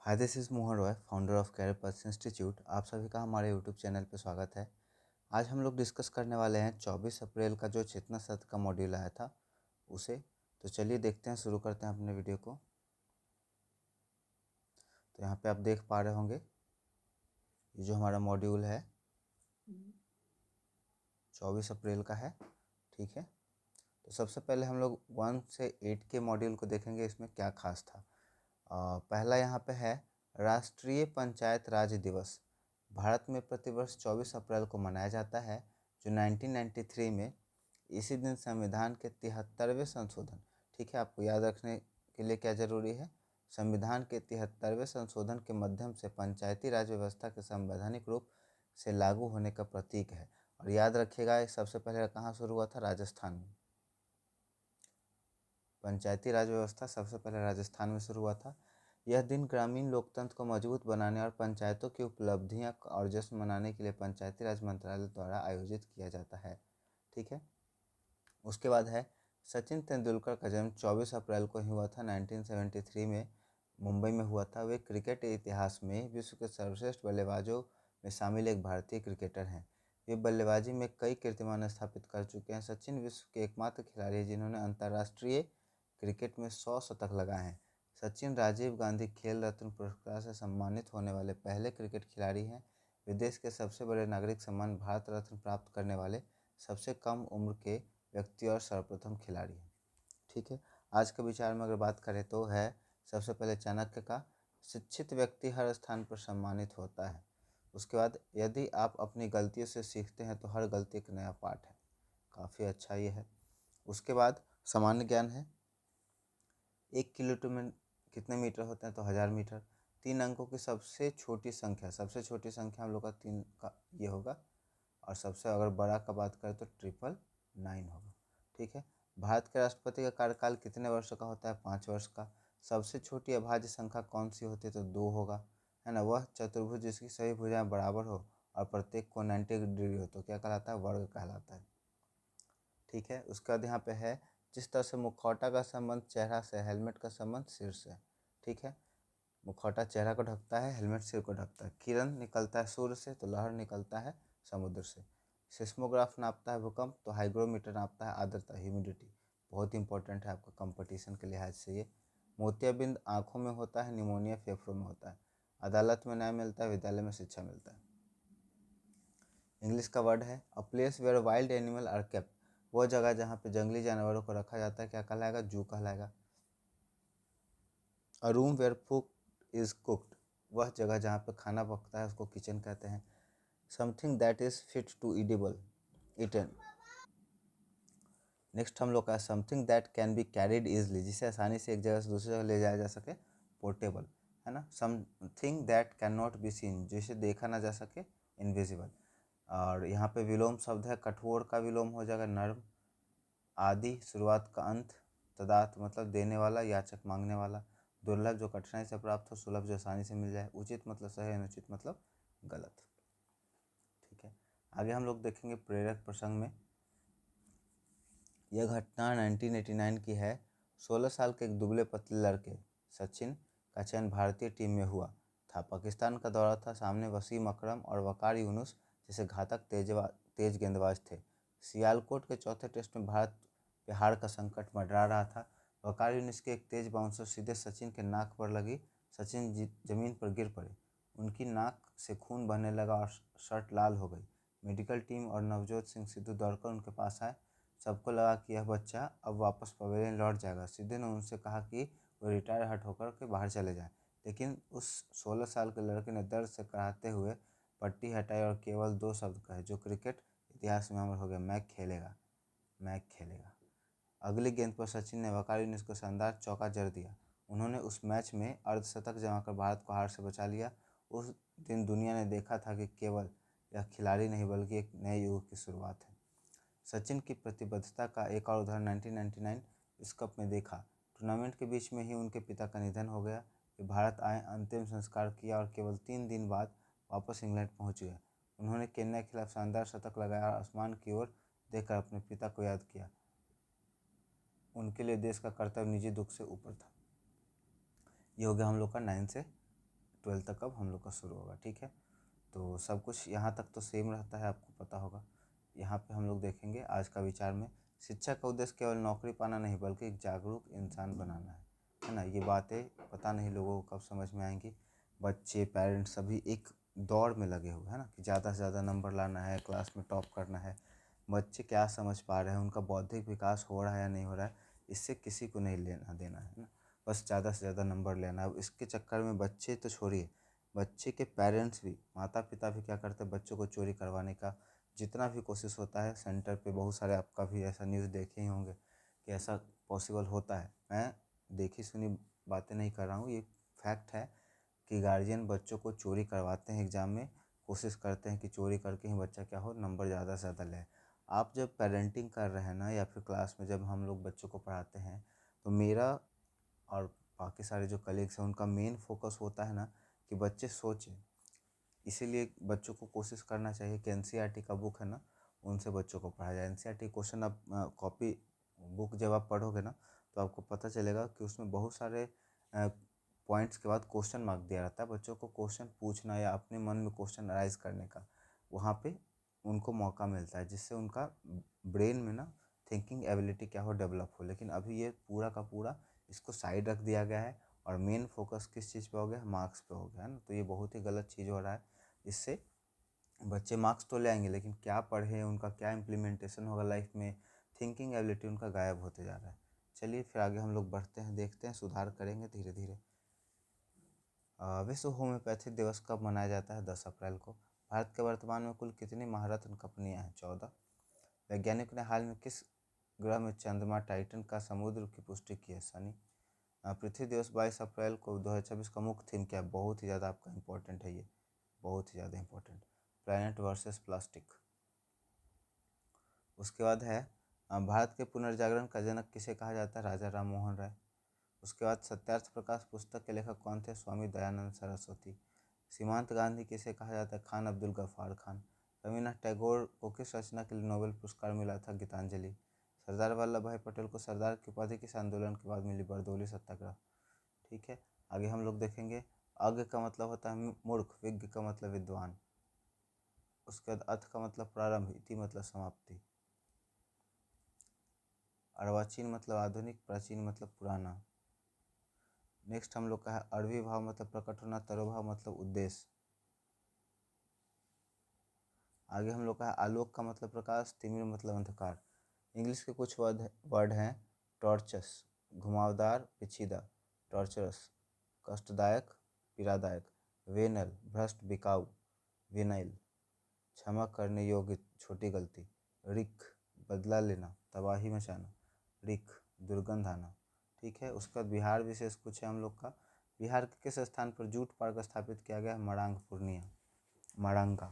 Hi this is Mohan Roy, founder of Career Path Institute. आप सभी का हमारे यूट्यूब चैनल पर स्वागत है। आज हम लोग डिस्कस करने वाले हैं 24 अप्रैल का जो चेतना सत्र का मॉड्यूल आया था उसे। तो चलिए देखते हैं, शुरू करते हैं अपने वीडियो को। तो यहाँ पे आप देख पा रहे होंगे ये जो हमारा मॉड्यूल है 24 अप्रैल का है। ठीक है, तो सबसे पहले हम लोग 1 से 8 के मॉड्यूल को देखेंगे, इसमें क्या खास था। पहला यहाँ पे है राष्ट्रीय पंचायत राज दिवस। भारत में प्रतिवर्ष 24 अप्रैल को मनाया जाता है, जो 1993 में इसी दिन संविधान के 73वें संशोधन, ठीक है, आपको याद रखने के लिए क्या ज़रूरी है, संविधान के 73वें संशोधन के माध्यम से पंचायती राज व्यवस्था के संवैधानिक रूप से लागू होने का प्रतीक है। और याद रखिएगा, ये सबसे पहले कहाँ शुरू हुआ था? राजस्थान में। पंचायती राज व्यवस्था सबसे पहले राजस्थान में शुरू हुआ था। यह दिन ग्रामीण लोकतंत्र को मजबूत बनाने और पंचायतों की उपलब्धियां और जश्न मनाने के लिए पंचायती राज मंत्रालय द्वारा आयोजित किया जाता है। ठीक है, उसके बाद है सचिन तेंदुलकर का जन्म 24 अप्रैल को ही हुआ था। 1973 में मुंबई में हुआ था। वे क्रिकेट के इतिहास में विश्व के सर्वश्रेष्ठ बल्लेबाजों में शामिल एक भारतीय क्रिकेटर हैं। वे बल्लेबाजी में कई कीर्तिमान स्थापित कर चुके हैं। सचिन विश्व के एकमात्र खिलाड़ी हैं जिन्होंने अंतर्राष्ट्रीय क्रिकेट में 100 शतक लगाए हैं। सचिन राजीव गांधी खेल रत्न पुरस्कार से सम्मानित होने वाले पहले क्रिकेट खिलाड़ी हैं। वे देश के सबसे बड़े नागरिक सम्मान भारत रत्न प्राप्त करने वाले सबसे कम उम्र के व्यक्ति और सर्वप्रथम खिलाड़ी हैं। ठीक है, आज के विचार में अगर बात करें तो है सबसे पहले चाणक्य का, शिक्षित व्यक्ति हर स्थान पर सम्मानित होता है। उसके बाद यदि आप अपनी गलतियों से सीखते हैं तो हर गलती एक नया पाठ है। काफ़ी अच्छा ये है। उसके बाद सामान्य ज्ञान है। 1 किलोमीटर में कितने मीटर होते हैं? तो 1000 मीटर। 3 अंकों की सबसे छोटी संख्या हम लोग का 3 का ये होगा। और सबसे अगर बड़ा का बात करें तो 999 होगा। ठीक है, भारत के राष्ट्रपति का कार्यकाल कितने वर्ष का होता है? 5 वर्ष का। सबसे छोटी अभाज्य संख्या कौन सी होती है? तो 2 होगा, है ना। वह चतुर्भुज जिसकी सभी भुजाएं बराबर हो और प्रत्येक को 90 डिग्री हो तो क्या कहलाता है? वर्ग कहलाता है। ठीक है, उसके बाद यहाँ पे है जिस तरह से मुखौटा का संबंध चेहरा से, हेलमेट का संबंध सिर से। ठीक है, मुखौटा चेहरा को ढकता है, हेलमेट सिर को ढकता है। किरण निकलता है सूर्य से तो लहर निकलता है समुद्र से। सिस्मोग्राफ नापता है भूकंप, तो हाइग्रोमीटर नापता है आर्द्रता, ह्यूमिडिटी। बहुत इंपॉर्टेंट है आपका कंपटीशन के लिहाज से ये। मोतियाबिंद आँखों में होता है, निमोनिया फेफड़ों में होता है। अदालत में न्याय मिलता है, विद्यालय में शिक्षा मिलता है। इंग्लिश का वर्ड है a place where wild animal are kept. वो जगह जहाँ पे जंगली जानवरों को रखा जाता है क्या कहलाएगा? जू कहलाएगा। A room where food is cooked. वह जगह जहाँ पे खाना पकता है उसको किचन कहते हैं। Something that is fit to edible, eaten. Next हम लोग का something that can be carried easily, जिसे आसानी से एक जगह से दूसरी जगह ले जाया जा सके, पोर्टेबल, है ना। Something that can not be seen, जिसे देखा ना जा सके, इनविजिबल। और यहाँ पे विलोम शब्द है, कठोर का विलोम हो जाएगा नर्म। आदि शुरुआत का अंत। तदार्थ मतलब देने वाला, याचक मांगने वाला। दुर्लभ जो कठिनाई से प्राप्त हो, सुलभ जो आसानी से मिल जाए। उचित मतलब सही, अनुचित मतलब गलत। ठीक है, आगे हम लोग देखेंगे प्रेरक प्रसंग में। यह घटना 1989 की है। 16 साल के एक दुबले पतले लड़के सचिन का चयन भारतीय टीम में हुआ था। पाकिस्तान का दौरा था, सामने वसीम अकरम और वकार यूनुस जैसे घातक तेज गेंदबाज थे। सियालकोट के चौथे टेस्ट में भारत पे हार का संकट मंडरा रहा था। वकार यूनुस के एक तेज बाउंसर सीधे सचिन के नाक पर लगी। सचिन जमीन पर गिर पड़े। उनकी नाक से खून बहने लगा और शर्ट लाल हो गई। मेडिकल टीम और नवजोत सिंह सिद्धू दौड़कर उनके पास आए। सबको लगा कि यह बच्चा अब वापस पवेलियन लौट जाएगा। सिद्धू ने उनसे कहा कि वो रिटायर हट होकर के बाहर चले जाएं, लेकिन उस 16 साल के लड़के ने दर्द से कराहते हुए पट्टी हटाई और केवल 2 शब्द कहे जो क्रिकेट इतिहास में अमर हो गया, मैं खेलेगा, मैं खेलेगा। अगली गेंद पर सचिन ने वकार यूनिस को शानदार चौका जड़ दिया। उन्होंने उस मैच में अर्धशतक जमाकर भारत को हार से बचा लिया। उस दिन दुनिया ने देखा था कि केवल यह खिलाड़ी नहीं बल्कि एक नए युग की शुरुआत है। सचिन की प्रतिबद्धता का एक और उदाहरण 1999 विश्व कप में देखा। टूर्नामेंट के बीच में ही उनके पिता का निधन हो गया। वे भारत आए, अंतिम संस्कार किया और केवल 3 दिन बाद वापस इंग्लैंड पहुंच गए। उन्होंने केन्या के खिलाफ शानदार शतक लगाया और आसमान की ओर देखकर अपने पिता को याद किया। उनके लिए देश का कर्तव्य निजी दुख से ऊपर था। ये हो गया हम लोग का 9 से 12th तक अब हम लोग का शुरू होगा। ठीक है, तो सब कुछ यहाँ तक तो सेम रहता है, आपको पता होगा। यहाँ पे हम लोग देखेंगे आज का विचार में, शिक्षा का उद्देश्य केवल नौकरी पाना नहीं बल्कि एक जागरूक इंसान बनाना है ना। ये बातें पता नहीं लोगों को कब समझ में आएंगी। बच्चे, पेरेंट्स सभी एक दौड़ में लगे हुए हैं ना, कि ज़्यादा से ज़्यादा नंबर लाना है, क्लास में टॉप करना है। बच्चे क्या समझ पा रहे हैं, उनका बौद्धिक विकास हो रहा है या नहीं हो रहा है, इससे किसी को नहीं लेना देना है ना। बस ज़्यादा से ज़्यादा नंबर लेना है। अब इसके चक्कर में बच्चे तो छोड़िए, बच्चे के पेरेंट्स भी, माता पिता भी क्या करते हैं, बच्चों को चोरी करवाने का जितना भी कोशिश होता है। सेंटर पे बहुत सारे, आपका भी ऐसा न्यूज़ देखे ही होंगे कि ऐसा पॉसिबल होता है। मैं देखी सुनी बातें नहीं कर रहा हूँ, ये फैक्ट है कि गार्जियन बच्चों को चोरी करवाते हैं एग्ज़ाम में, कोशिश करते हैं कि चोरी करके ही बच्चा क्या हो, नंबर ज़्यादा से ज़्यादा ले। आप जब पेरेंटिंग कर रहे हैं ना, या फिर क्लास में जब हम लोग बच्चों को पढ़ाते हैं, तो मेरा और बाकी सारे जो कलीग्स हैं उनका मेन फोकस होता है ना कि बच्चे सोचें। इसीलिए बच्चों को कोशिश करना चाहिए कि एनसीईआरटी का बुक है ना, उनसे बच्चों को पढ़ाया जाए। एनसीईआरटी क्वेश्चन आप कॉपी बुक जब आप पढ़ोगे ना, तो आपको पता चलेगा कि उसमें बहुत सारे पॉइंट्स के बाद क्वेश्चन मार्क दिया रहता है। बच्चों को क्वेश्चन पूछना या अपने मन में क्वेश्चन अराइज करने का वहाँ पे उनको मौका मिलता है, जिससे उनका ब्रेन में ना थिंकिंग एबिलिटी क्या हो, डेवलप हो। लेकिन अभी ये पूरा का पूरा इसको साइड रख दिया गया है और मेन फोकस किस चीज़ पे हो गया, मार्क्स पे हो गया है ना। तो ये बहुत ही गलत चीज़ हो रहा है। इससे बच्चे मार्क्स तो ले आएंगे, लेकिन क्या पढ़े, उनका क्या इम्प्लीमेंटेशन होगा लाइफ में, थिंकिंग एबिलिटी उनका गायब होते जा रहा है। चलिए फिर आगे हम लोग बढ़ते हैं, देखते हैं, सुधार करेंगे धीरे धीरे। विश्व होम्योपैथी दिवस कब मनाया जाता है? 10 अप्रैल को। भारत के वर्तमान में कुल कितनी महारत्न कंपनियां हैं? 14। वैज्ञानिकों ने हाल में किस ग्रह में चंद्रमा टाइटन का समुद्र की पुष्टि की है? शनि। पृथ्वी दिवस 22 अप्रैल को 2026 का मुख्य थीम क्या है? बहुत ही ज़्यादा आपका इंपॉर्टेंट है ये, बहुत ही ज़्यादा इंपॉर्टेंट, प्लैनेट वर्सेस प्लास्टिक। उसके बाद है भारत के पुनर्जागरण का जनक किसे कहा जाता है? राजा राम मोहन राय। उसके बाद सत्यार्थ प्रकाश पुस्तक के लेखक कौन थे? स्वामी दयानंद सरस्वती। सीमांत गांधी किसे कहा जाता है? खान अब्दुल गफ्फार खान। रविन्द्रनाथ टैगोर को किस रचना के लिए नोबेल पुरस्कार मिला था? गीतांजलि। सरदार वल्लभ भाई पटेल को सरदार की उपाधि किस आंदोलन के बाद मिली? बरदौली सत्याग्रह। ठीक है, आगे हम लोग देखेंगे। अज्ञ का मतलब होता है मूर्ख, विज्ञ का मतलब विद्वान। उसके बाद अथ का मतलब प्रारंभ, इति मतलब समाप्ति। अर्वाचीन मतलब आधुनिक, प्राचीन मतलब पुराना। नेक्स्ट हम लोग का है अरवी भाव मतलब प्रकट होना, तरोभाव मतलब उद्देश्य। आगे हम लोग का है आलोक का मतलब प्रकाश, तिमिर मतलब अंधकार। इंग्लिश के कुछ वर्ड हैं। टॉर्चस घुमावदार, पेचीदा। टॉर्चरस कष्टदायक, पीड़ादायक। वेनल भ्रष्ट, बिकाऊ। विनाइल क्षमा करने योग्य, छोटी गलती। रिक बदला लेना, तबाही मचाना। रिक दुर्गंध आना। ठीक है, उसके बाद बिहार विशेष कुछ है हम लोग का। बिहार के किस स्थान पर जूट पार्क स्थापित किया गया है? मरांग, पूर्णिया, मारंगा।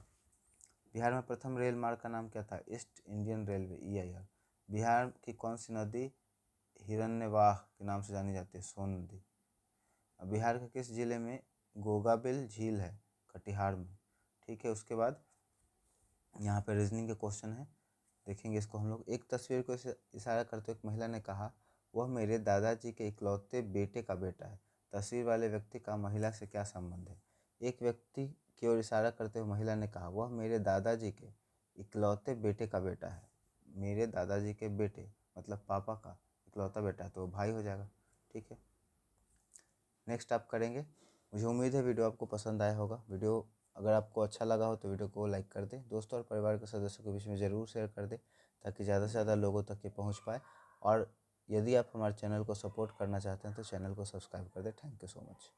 बिहार में प्रथम रेल मार्ग का नाम क्या था? East Indian railway, EIR। Bihar की कौन सी नदी हिरण्यवाह के नाम से जानी जाती है? सोन नदी। बिहार के किस जिले में गोगाबिल झील है? कटिहार में। ठीक है, उसके बाद यहाँ पे रीजनिंग के क्वेश्चन है, देखेंगे इसको हम लोग। एक तस्वीर को इशारा करते हुए एक महिला ने कहा, वह मेरे दादाजी के इकलौते बेटे का बेटा है। तस्वीर वाले व्यक्ति का महिला से क्या संबंध है? एक व्यक्ति की ओर इशारा करते हुए महिला ने कहा, वह मेरे दादाजी के इकलौते बेटे का बेटा है। मेरे दादाजी के बेटे मतलब पापा का इकलौता बेटा है, तो भाई हो जाएगा। ठीक है, नेक्स्ट आप करेंगे। मुझे उम्मीद है वीडियो आपको पसंद आया होगा। वीडियो अगर आपको अच्छा लगा हो तो वीडियो को लाइक कर दें, दोस्तों और परिवार के सदस्यों के बीच में ज़रूर शेयर कर दें, ताकि ज़्यादा से ज़्यादा लोगों तक ये पहुंच पाए। और यदि आप हमारे चैनल को सपोर्ट करना चाहते हैं तो चैनल को सब्सक्राइब कर दें। Thank you so much.